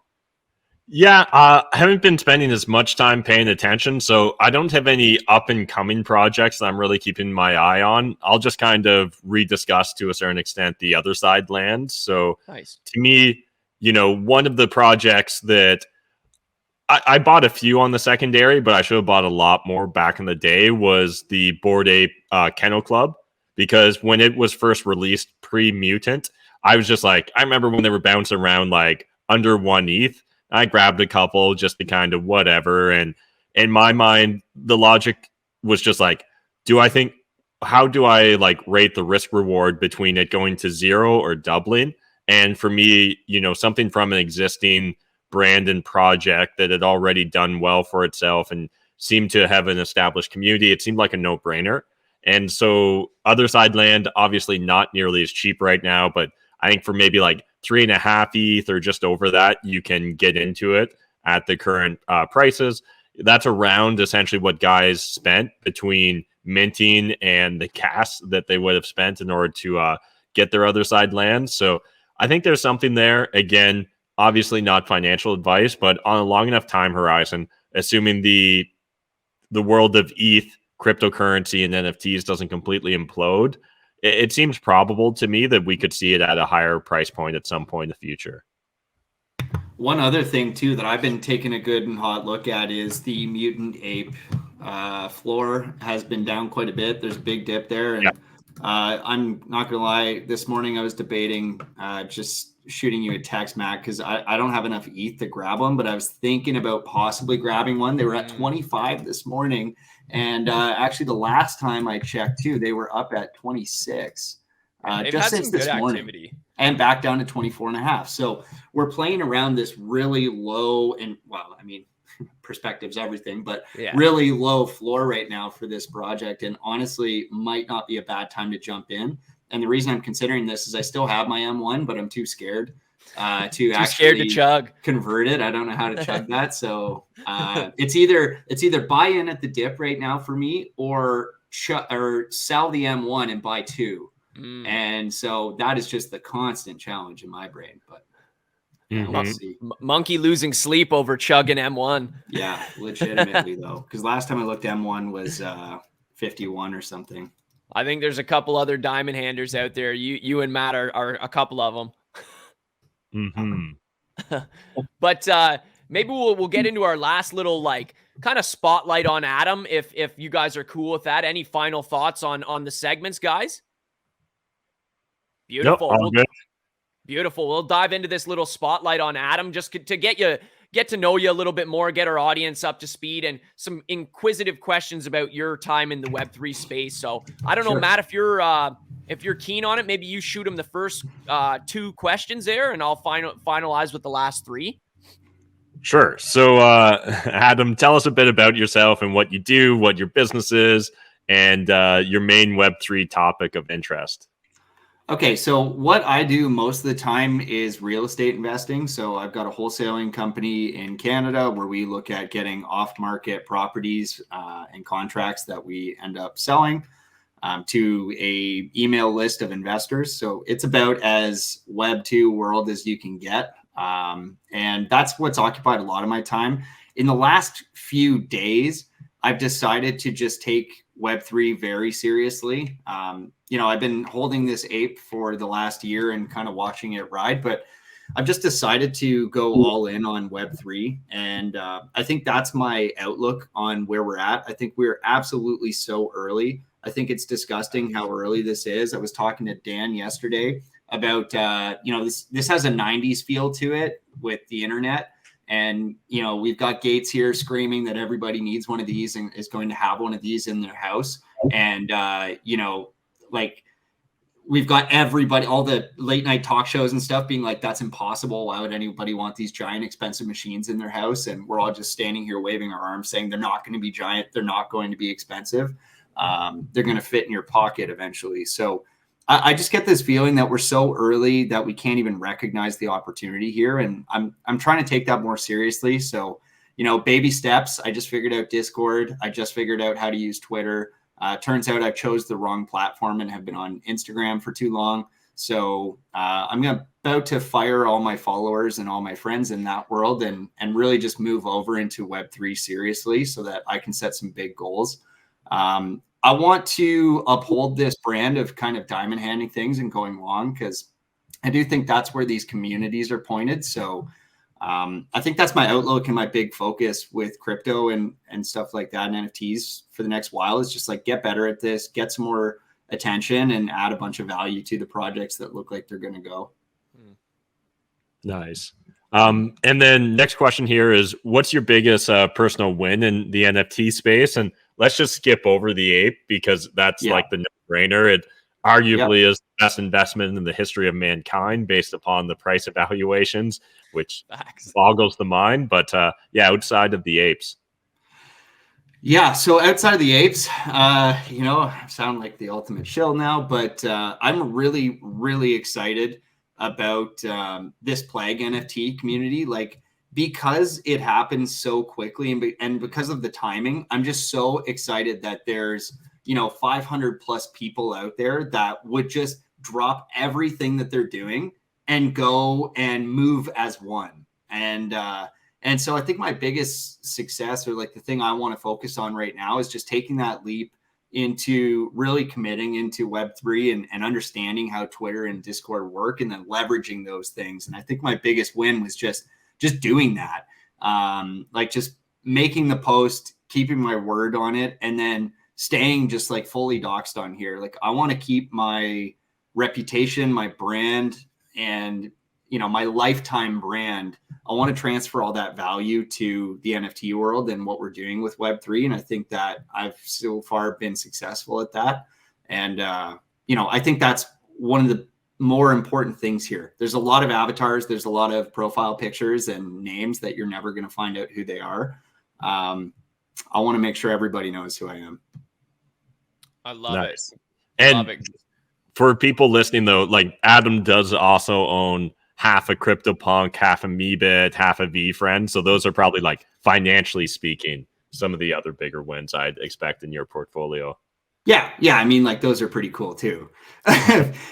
Yeah, I haven't been spending as much time paying attention, so I don't have any up-and-coming projects that I'm really keeping my eye on. I'll just kind of rediscuss to a certain extent the other side land. So nice. To me, one of the projects that I bought a few on the secondary, but I should have bought a lot more back in the day, was the Bored Ape Kennel Club, because when it was first released pre-Mutant, I was just I remember when they were bouncing around under 1 ETH, I grabbed a couple just to kind of whatever. And in my mind, the logic was just how do I rate the risk reward between it going to zero or doubling? And for me, something from an existing brand and project that had already done well for itself and seemed to have an established community, it seemed like a no-brainer. And so other side land, obviously not nearly as cheap right now, but I think for maybe 3.5 ETH or just over that, you can get into it at the current prices. that's around essentially what guys spent between minting and the gas that they would have spent in order to get their other side land. So I think there's something there. Again, obviously not financial advice, but on a long enough time horizon, assuming the world of ETH, cryptocurrency, and NFTs doesn't completely implode, it seems probable to me that we could see it at a higher price point at some point in the future. One other thing too that I've been taking a good and hot look at is the mutant ape floor has been down quite a bit. There's a big dip there, and I'm not gonna lie, this morning I was debating just shooting you a text, Matt, because I don't have enough ETH to grab one, but I was thinking about possibly grabbing one. They were at 25 this morning, and actually the last time I checked too, they were up at 26 just since this morning. Activity. And back down to 24.5. So we're playing around this really low, and well, I mean, perspective's everything, but really low floor right now for this project. And honestly, might not be a bad time to jump in. And the reason I'm considering this is I still have my M1, but I'm too scared to actually chug. Convert it. I don't know how to chug that. So it's either buy in at the dip right now for me, or sell the M1 and buy two. And so that is just the constant challenge in my brain. But we'll see. Monkey losing sleep over chugging M1. Yeah, legitimately though, because last time I looked, M1 was 51 or something. I think there's a couple other diamond handers out there. You and Matt are a couple of them. But maybe we'll get into our last little kind of spotlight on Adam, if you guys are cool with that. Any final thoughts on the segments, guys? Beautiful. Nope, Beautiful. We'll dive into this little spotlight on Adam just to get to know you a little bit more, get our audience up to speed, and some inquisitive questions about your time in the Web3 space. So I don't know, Matt, if you're keen on it, maybe you shoot him the first two questions there, and I'll finalize with the last three. Sure. So Adam, tell us a bit about yourself and what you do, what your business is, and your main Web3 topic of interest. Okay, so what I do most of the time is real estate investing. So I've got a wholesaling company in Canada where we look at getting off-market properties and contracts that we end up selling to a email list of investors. So it's about as Web2 world as you can get. And that's what's occupied a lot of my time. In the last few days, I've decided to just take Web3 very seriously. I've been holding this ape for the last year and kind of watching it ride, but I've just decided to go all in on Web3. And I think that's my outlook on where we're at. I think we're absolutely so early. I think it's disgusting how early this is. I was talking to Dan yesterday about, this has a 90s feel to it with the internet. And, we've got Gates here screaming that everybody needs one of these and is going to have one of these in their house. And, we've got everybody, all the late night talk shows and stuff being like, that's impossible. Why would anybody want these giant expensive machines in their house? And we're all just standing here waving our arms saying they're not going to be giant. They're not going to be expensive. They're going to fit in your pocket eventually. So I just get this feeling that we're so early that we can't even recognize the opportunity here. And I'm trying to take that more seriously. So, baby steps. I just figured out Discord. I just figured out how to use Twitter. Turns out I chose the wrong platform and have been on Instagram for too long. So I'm about to fire all my followers and all my friends in that world and really just move over into Web3 seriously so that I can set some big goals. I want to uphold this brand of kind of diamond handing things and going long, because I do think that's where these communities are pointed. So I think that's my outlook and my big focus with crypto and stuff like that, and NFTs for the next while, is just get better at this, get some more attention, and add a bunch of value to the projects that look like they're going to go. Nice. And then next question here is, what's your biggest personal win in the NFT space? And let's just skip over the ape, because that's like the no-brainer. It arguably is the best investment in the history of mankind based upon the price evaluations, which boggles the mind. But outside of the apes. Yeah, so outside of the apes, I sound like the ultimate shill now, but I'm really, really excited about this Plague NFT community. because it happens so quickly and because of the timing, I'm just so excited that there's, 500 plus people out there that would just drop everything that they're doing and go and move as one. And so I think my biggest success, or like the thing I want to focus on right now, is just taking that leap into really committing into Web3 and understanding how Twitter and Discord work, and then leveraging those things. And I think my biggest win was just doing that. Like just making the post, keeping my word on it, and then staying just like fully doxed on here. Like I want to keep my reputation, my brand, and my lifetime brand. I want to transfer all that value to the NFT world and what we're doing with Web3. And I think that I've so far been successful at that. And, I think that's one of the more important things here. There's a lot of avatars. There's a lot of profile pictures and names that you're never going to find out who they are. I want to make sure everybody knows who I am. I love it. And love it. For people listening though, like Adam does also own half a CryptoPunk, half a Meebit, half a VFriend. So those are probably, like, financially speaking, some of the other bigger wins I'd expect in your portfolio. Yeah. I mean, like, those are pretty cool too.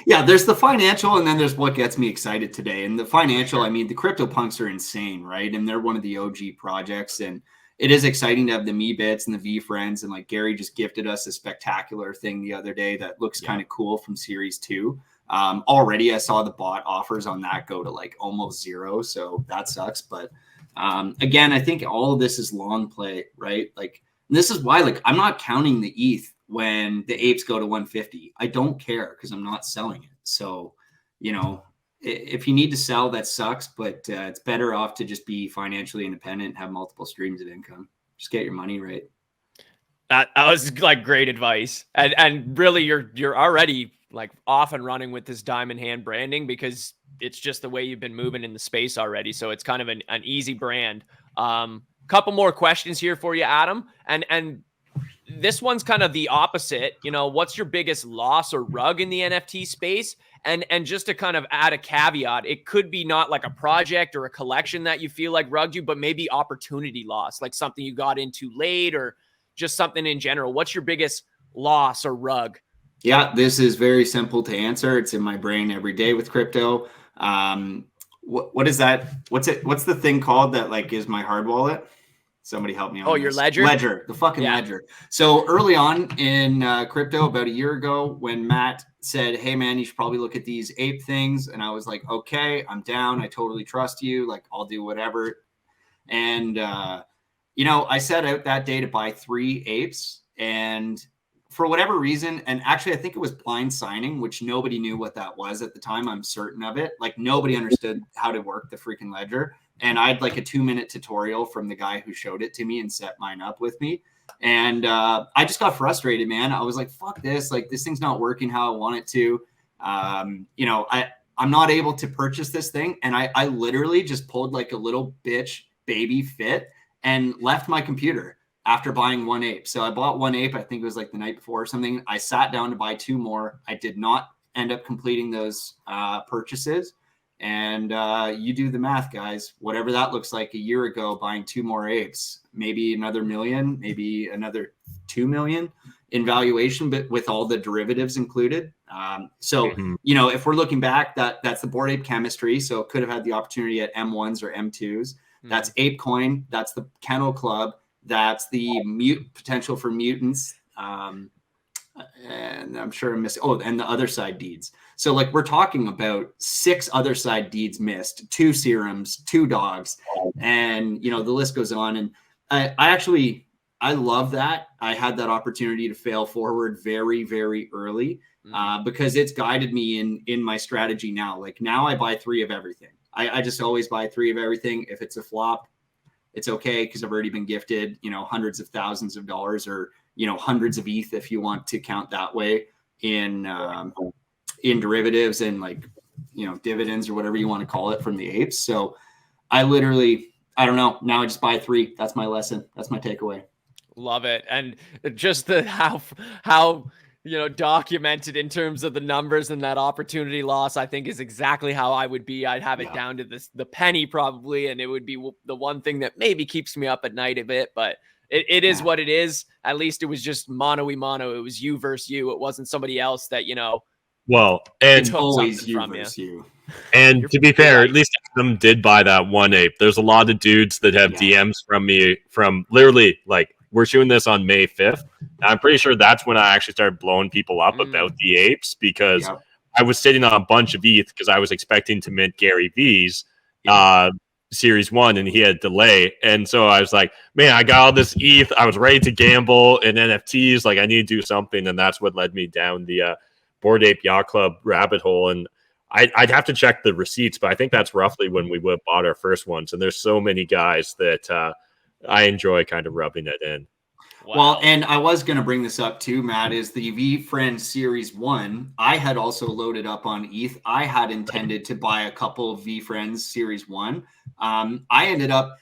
Yeah, there's the financial, and then there's what gets me excited today. And the financial, I mean, the CryptoPunks are insane, right? And they're one of the OG projects. And it is exciting to have the Meebits and the VFriends. And like Gary just gifted us a spectacular thing the other day that looks kind of cool from Series 2. Already I saw the bot offers on that go to like almost zero. So that sucks. But again, I think all of this is long play, right? Like, this is why, like, I'm not counting the ETH when the apes go to 150. I don't care because I'm not selling it. So, if you need to sell, that sucks, but it's better off to just be financially independent and have multiple streams of income. Just get your money right. That was like great advice. And really you're already like off and running with this diamond hand branding, because it's just the way you've been moving in the space already. So it's kind of an easy brand. Couple more questions here for you, Adam. And this one's kind of the opposite. What's your biggest loss or rug in the NFT space? And just to kind of add a caveat, it could be not like a project or a collection that you feel like rugged you, but maybe opportunity loss, like something you got into late or just something in general. What's your biggest loss or rug? Yeah, this is very simple to answer. It's in my brain every day with crypto. What is that? What's the thing called that like is my hard wallet? Somebody help me on your ledger? Ledger, the fucking ledger. So early on in crypto, about a year ago, when Matt said, hey man, you should probably look at these ape things. And I was like, okay, I'm down. I totally trust you. Like, I'll do whatever. And, I set out that day to buy 3 apes, and for whatever reason, and actually I think it was blind signing, which nobody knew what that was at the time. I'm certain of it. Like, nobody understood how to work the freaking ledger. And I had like a 2-minute tutorial from the guy who showed it to me and set mine up with me. And I just got frustrated, man. I was like, fuck this. Like, this thing's not working how I want it to. I'm not able to purchase this thing. And I literally just pulled like a little bitch baby fit and left my computer after buying 1 ape. So I bought 1 ape. I think it was like the night before or something. I sat down to buy 2 more. I did not end up completing those purchases. And you do the math, guys. Whatever that looks like a year ago, buying 2 more apes, maybe another million, maybe another 2 million in valuation, but with all the derivatives included. If we're looking back, that's the Bored Ape chemistry. So it could have had the opportunity at M1s or M2s. That's ApeCoin. That's the Kennel Club. That's the potential for mutants. And I'm sure I'm missing. Oh, and the other side deeds. So like, we're talking about 6 other side deeds missed, 2 serums, 2 dogs, and the list goes on. And I love that I had that opportunity to fail forward very, very early, because it's guided me in my strategy now. Like, now I buy 3 of everything. I just always buy 3 of everything. If it's a flop, it's okay, because I've already been gifted, hundreds of thousands of dollars, or hundreds of ETH if you want to count that way, in derivatives and like dividends or whatever you want to call it from the apes. So I don't know. Now I just buy 3. That's my lesson. That's my takeaway. Love it. And just how documented in terms of the numbers, and that opportunity loss, I think, is exactly how I would be. I'd have it down to the penny probably, and it would be the one thing that maybe keeps me up at night a bit, but it is what it is. At least it was just mono. It was you versus you. It wasn't somebody else that, well, and always you versus you. And to be fair, at least Adam did buy that one ape. There's a lot of dudes that have DMs from me from literally like, we're shooting this on May 5th. I'm pretty sure that's when I actually started blowing people up about the apes, because I was sitting on a bunch of ETH because I was expecting to mint Gary V's Series 1 and he had delay. And so I was like, man, I got all this ETH. I was ready to gamble in NFTs. Like, I need to do something. And that's what led me down the Bored Ape Yacht Club rabbit hole. And I'd have to check the receipts, but I think that's roughly when we would have bought our first ones. And there's so many guys that I enjoy kind of rubbing it in. Wow. Well, and I was going to bring this up too, Matt, is the V Friends Series 1. I had also loaded up on ETH. I had intended to buy a couple of V Friends Series 1. I ended up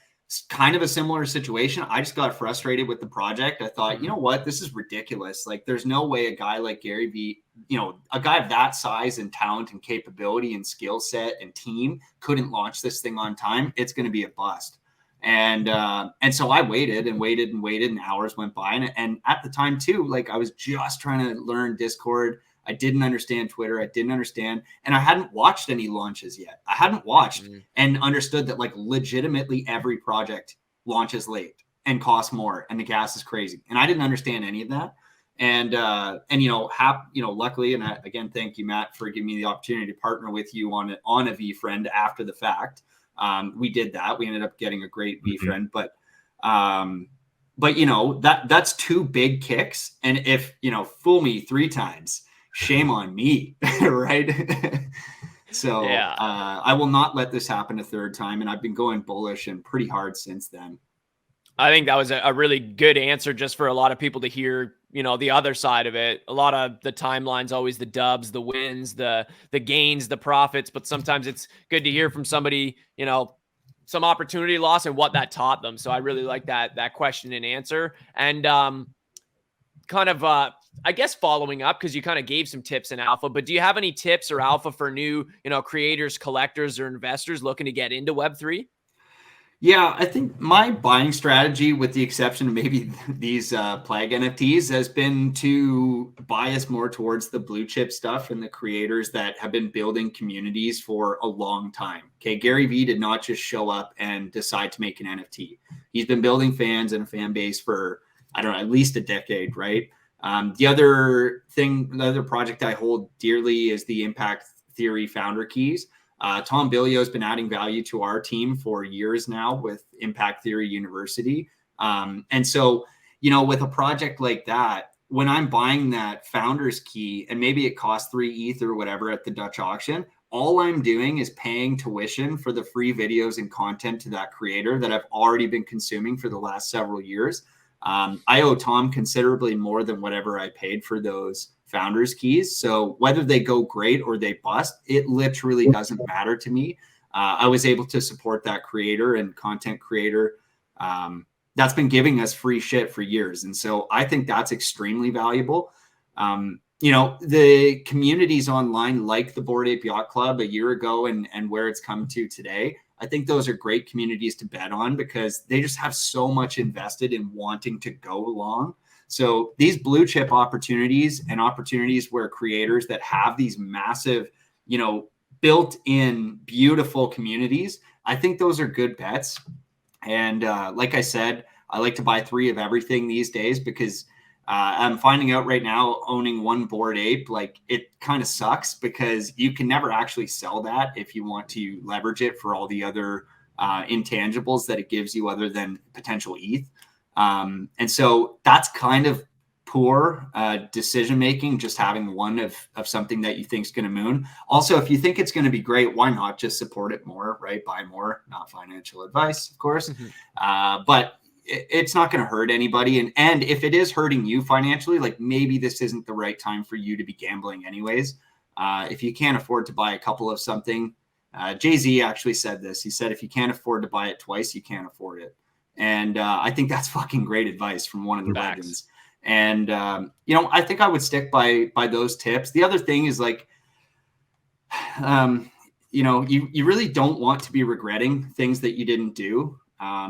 kind of a similar situation. I just got frustrated with the project. I thought, you know what, this is ridiculous. Like, there's no way a guy like Gary V, a guy of that size and talent and capability and skill set and team couldn't launch this thing on time. It's going to be a bust. And so I waited, and hours went by. And at the time too, like, I was just trying to learn Discord. I didn't understand Twitter. And I hadn't watched any launches yet. I hadn't watched and understood that, like, legitimately every project launches late and costs more and the gas is crazy. And I didn't understand any of that. And luckily, and again, thank you, Matt, for giving me the opportunity to partner with you on a V friend after the fact. We did that. We ended up getting a great V friend, but that's two big kicks. And if, fool me 3 times, shame on me. Right. So I will not let this happen a third time. And I've been going bullish and pretty hard since then. I think that was a really good answer, just for a lot of people to hear, the other side of it. A lot of the timeline's always the dubs, the wins, the gains, the profits, but sometimes it's good to hear from somebody, some opportunity loss and what that taught them. So I really like that question and answer. And I guess following up, because you kind of gave some tips in alpha, but do you have any tips or alpha for new, creators, collectors, or investors looking to get into Web3? Yeah, I think my buying strategy, with the exception of maybe these Plague NFTs, has been to bias more towards the blue chip stuff and the creators that have been building communities for a long time. Okay, Gary Vee did not just show up and decide to make an NFT. He's been building fans and a fan base for, I don't know, at least a decade, right? The other project I hold dearly is the Impact Theory founder keys. Tom Billio has been adding value to our team for years now with Impact Theory University. And so, with a project like that, when I'm buying that founder's key and maybe it costs 3 ETH or whatever at the Dutch auction, all I'm doing is paying tuition for the free videos and content to that creator that I've already been consuming for the last several years. I owe Tom considerably more than whatever I paid for those founders keys. So whether they go great or they bust, it literally doesn't matter to me. I was able to support that creator and content creator that's been giving us free shit for years. And so I think that's extremely valuable. The communities online, like the Bored Ape Yacht Club a year ago and where it's come to today, I think those are great communities to bet on because they just have so much invested in wanting to go along. So these blue chip opportunities and opportunities where creators that have these massive, built in beautiful communities, I think those are good bets. And like I said, I like to buy 3 of everything these days because I'm finding out right now, owning one Bored Ape, like, it kind of sucks because you can never actually sell that if you want to leverage it for all the other intangibles that it gives you other than potential ETH. And so that's kind of poor decision-making, just having one of something that you think is going to moon. Also, if you think it's going to be great, why not just support it more, right? Buy more, not financial advice, of course. But it's not going to hurt anybody. And if it is hurting you financially, like, maybe this isn't the right time for you to be gambling anyways. If you can't afford to buy a couple of something, Jay-Z actually said this. He said, if you can't afford to buy it twice, you can't afford it. And I think that's fucking great advice from one of the legends. And, I think I would stick by those tips. The other thing is like, you really don't want to be regretting things that you didn't do.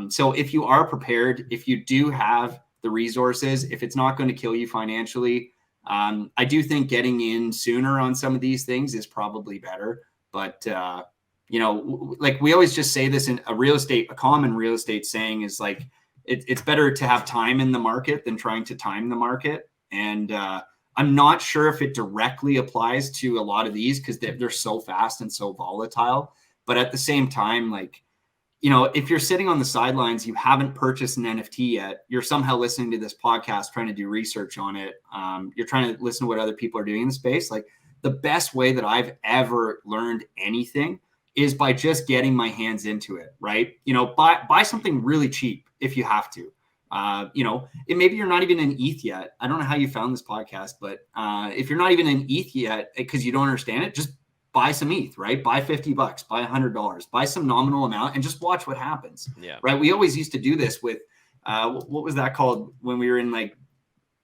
So if you are prepared, if you do have the resources, if it's not going to kill you financially, I do think getting in sooner on some of these things is probably better. But, like we always just say this in a common real estate saying is like, it's better to have time in the market than trying to time the market. And I'm not sure if it directly applies to a lot of these because they're so fast and so volatile. But at the same time, like, if you're sitting on the sidelines, you haven't purchased an NFT yet, you're somehow listening to this podcast, trying to do research on it. You're trying to listen to what other people are doing in the space. Like the best way that I've ever learned anything is by just getting my hands into it, right? Buy something really cheap if you have to. Maybe you're not even in ETH yet. I don't know how you found this podcast, but if you're not even in ETH yet because you don't understand it, just buy some ETH, right? Buy $50, buy $100, buy some nominal amount and just watch what happens. Yeah. Right. We always used to do this with, what was that called when we were in like,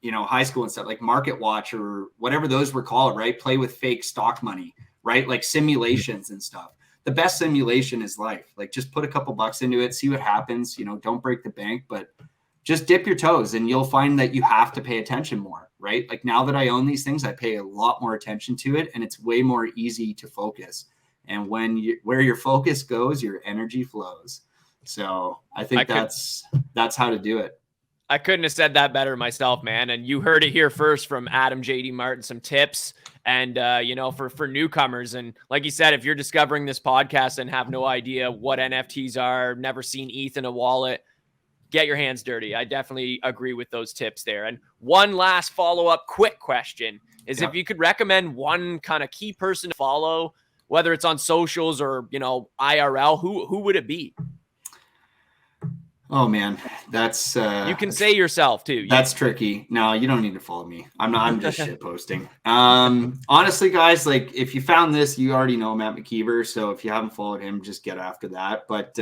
high school and stuff, like Market Watch or whatever those were called, right? Play with fake stock money, right? Like simulations and stuff. The best simulation is life. Like just put a couple bucks into it, see what happens, don't break the bank, but just dip your toes and you'll find that you have to pay attention more, right? Like now that I own these things, I pay a lot more attention to it and it's way more easy to focus. And where your focus goes, your energy flows. So I think that's how to do it. I couldn't have said that better myself, man. And you heard it here first from Adam JD Martin, some tips and, for newcomers. And like you said, if you're discovering this podcast and have no idea what NFTs are, never seen ETH in a wallet, get your hands dirty. I definitely agree with those tips there. And one last follow-up quick question is if you could recommend one kind of key person to follow, whether it's on socials or, IRL, who would it be? Oh man, that's you can say yourself too. That's tricky. No, you don't need to follow me. I'm just shit posting. Honestly, guys, like if you found this, you already know Matt McKeever. So if you haven't followed him, just get after that. But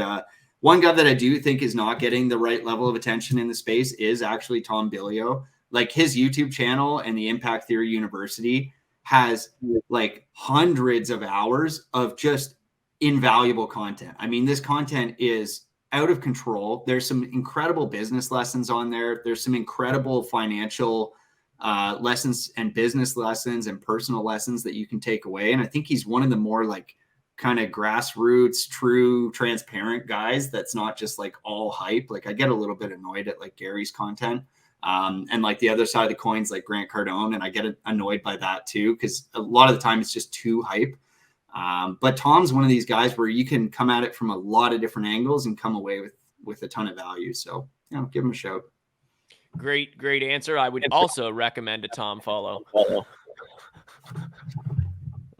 one guy that I do think is not getting the right level of attention in the space is actually Tom Billio. Like his YouTube channel and the Impact Theory University has like hundreds of hours of just invaluable content. I mean, this content is out of control. There's some incredible business lessons on there. There's some incredible financial lessons and business lessons and personal lessons that you can take away. And I think he's one of the more like kind of grassroots, true, transparent guys that's not just like all hype. Like I get a little bit annoyed at like Gary's content and like the other side of the coins like Grant Cardone. And I get annoyed by that too, because a lot of the time it's just too hype. But Tom's one of these guys where you can come at it from a lot of different angles and come away with a ton of value. So, give him a shout. Great answer. I would also recommend a Tom follow.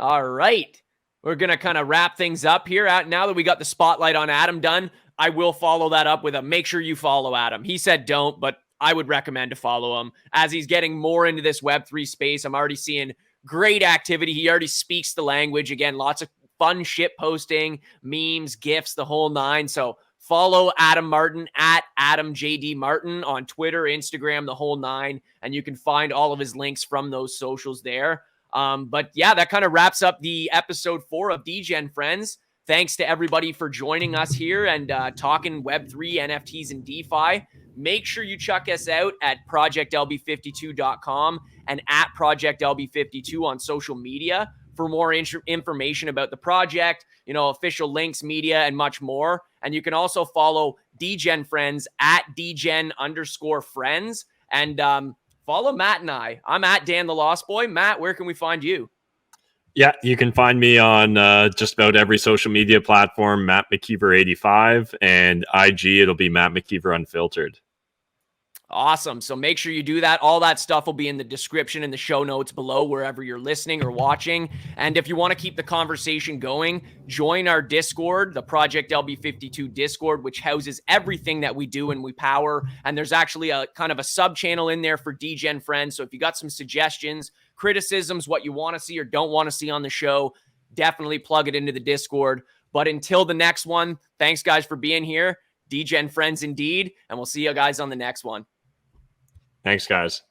All right. We're going to kind of wrap things up here. Now that we got the spotlight on Adam done, I will follow that up with a make sure you follow Adam. He said don't, but I would recommend to follow him as he's getting more into this Web3 space. I'm already seeing great activity. He already speaks the language. Again, lots of fun shit posting, memes, GIFs, the whole nine. So follow Adam Martin at Adam JD Martin on Twitter, Instagram, the whole nine. And you can find all of his links from those socials there. But yeah, that kind of wraps up the episode 4 of Degen Frens. Thanks to everybody for joining us here and talking Web3, NFTs, and DeFi. Make sure you check us out at projectlb52.com and at Project LB52 on social media for more information about the project, official links, media, and much more. And you can also follow Degen Frens at Degen_Frens and follow Matt and I. I'm at Dan the Lost Boy. Matt, where can we find you? Yeah, you can find me on just about every social media platform, Matt McKeever85, and IG, it'll be Matt McKeever Unfiltered. Awesome. So make sure you do that. All that stuff will be in the description and the show notes below, wherever you're listening or watching. And if you want to keep the conversation going, join our Discord, the Project LB52 Discord, which houses everything that we do and we power. And there's actually a kind of a sub channel in there for Degen Frens. So if you got some suggestions, criticisms, what you want to see or don't want to see on the show, definitely plug it into the Discord. But until the next one, thanks guys for being here. Degen Frens indeed. And we'll see you guys on the next one. Thanks, guys.